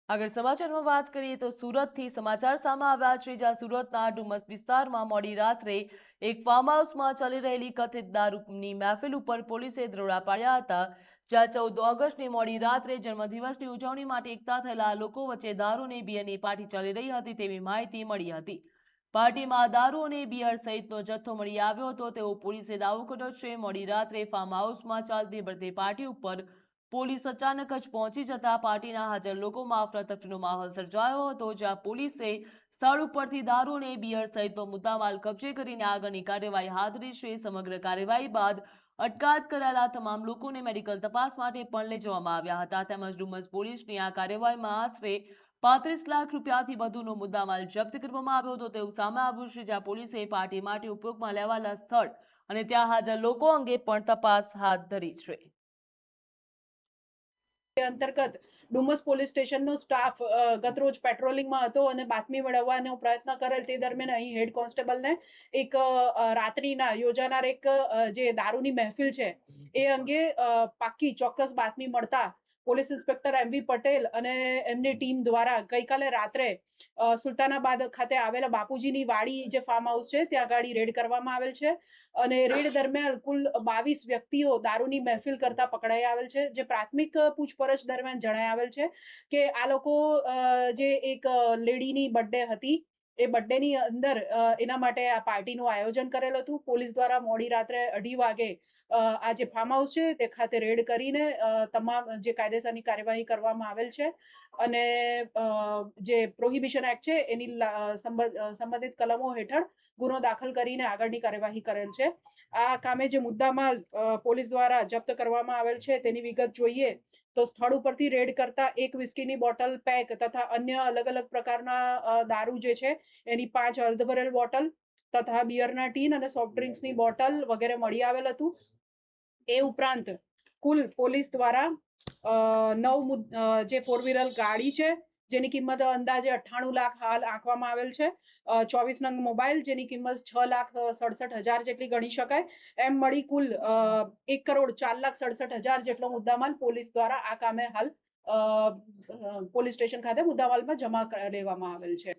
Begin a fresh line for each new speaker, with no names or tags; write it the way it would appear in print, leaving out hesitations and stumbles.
આગળ સમાચારમાં વાત કરીએ તો સુરતથી સમાચાર સામે આવ્યા છે, જ્યાં સુરતના ડુમસ વિસ્તારમાં મોડી રાત્રે એક ફાર્મ હાઉસમાં ચાલી રહેલી કથિત દારૂની મહેફિલ ઉપર પોલીસે દરોડા પાડ્યા હતા, જ્યાં 14 ઓગસ્ટની મોડી રાત્રે જન્મદિવસની ઉજવણી માટે એકઠા થયેલા લોકો વચ્ચે દારૂ અને બિયરની પાર્ટી ચાલી રહી હતી તેવી માહિતી મળી હતી। પાર્ટીમાં દારૂ અને બિયર સહિતનો જથ્થો મળી આવ્યો હતો તેવો પોલીસે દાવો કર્યો છે। મોડી રાત્રે ફાર્મ હાઉસમાં ચાલતી બર્થડે પાર્ટી ઉપર પોલીસ અચાનક જ પહોંચી જતા પાર્ટીના હાજર લોકોમાં અફરાતફરીનો માહોલ સર્જાયો હતો, જ્યાં પોલીસે સ્થળ ઉપરથી દારૂ અને બિયર સહિતનો મુદ્દામાલ કબજે કરીને આગળની કાર્યવાહી હાથ ધરી છે। સમગ્ર કાર્યવાહી બાદ અટકાયત કરાયેલા તમામ લોકોને મેડિકલ તપાસ માટે પણ લઈ જવામાં આવ્યા હતા। તેમજ ડુમસ પોલીસની આ કાર્યવાહીમાં આશરે 35 લાખ રૂપિયાથી વધુનો મુદ્દામાલ જપ્ત કરવામાં આવ્યો હતો તેવું સામે આવ્યું છે, જ્યાં પોલીસે પાર્ટી માટે ઉપયોગમાં લેવાયેલા સ્થળ અને ત્યાં હાજર લોકો અંગે પણ તપાસ હાથ ધરી છે।
અંતર્ગત ડુમસ પોલીસ સ્ટેશનનો સ્ટાફ ગતરોજ પેટ્રોલિંગમાં હતો અને બાતમી મેળવવાનો પ્રયત્ન કરેલ તે દરમિયાન અહીં હેડ કોન્સ્ટેબલને એક રાત્રિના યોજાનાર એક જે દારૂની મહેફિલ છે એ અંગે પાક્કી ચોક્કસ બાતમી મળતા પોલીસ ઇન્સ્પેક્ટર એમ.વી. પટેલ અને એમની ટીમ દ્વારા ગઈકાલે રાત્રે સુલતાનાબાદ ખાતે આવેલા બાપુજીની વાડી જે ફાર્મ હાઉસ છે ત્યાં ગાડી રેડ કરવામાં આવેલ છે અને રેડ દરમિયાન કુલ 22 વ્યક્તિઓ દારૂની મહેફિલ કરતા પકડાઈ આવેલ છે। જે પ્રાથમિક પૂછપરછ દરમિયાન જણાઈ આવેલ છે કે આ લોકો જે એક લેડીની બર્થડે હતી એ બર્થડેની અંદર એના માટે આ પાર્ટીનું આયોજન કરેલ હતું। પોલીસ દ્વારા મોડી રાત્રે 2:30 વાગે આ જે ફાર્મ હાઉસ છે તે ખાતે રેડ કરીને તમામ જે કાયદેસરની કાર્યવાહી કરવામાં આવેલ છે અને જે પ્રોહિબિશન એક્ટ છે એની સંબંધિત કલમો હેઠળ ગુનો દાખલ કરીને આગળની કાર્યવાહી કરેલ છે। આ કામે જે મુદ્દામાલ પોલીસ દ્વારા જપ્ત કરવામાં આવેલ છે તેની વિગત જોઈએ તો સ્થળ ઉપરથી રેડ કરતા એક વિસ્કીની બોટલ પેક તથા અન્ય અલગ અલગ પ્રકારના દારૂ જે છે એની 5 અર્ધભરેલ બોટલ તથા બિયરના ટીન અને સોફ્ટ ડ્રિંક્સની બોટલ વગેરે મળી આવેલ હતું। એ ઉપરાંત કુલ પોલીસ દ્વારા 9 જે 4 વ્હીલર ગાડી છે જેની કિંમત અંદાજે 98 લાખ હાલ આંકવામાં આવેલ છે, 24 નંગ મોબાઈલ જેની કિંમત 6,67,000 જેટલી ગણી શકાય એમ મળી કુલ 1,04,67,000 જેટલો મુદ્દામાલ પોલીસ દ્વારા આ કામે હાલ પોલીસ સ્ટેશન ખાતે મુદ્દામાલમાં જમા લેવામાં આવેલ છે।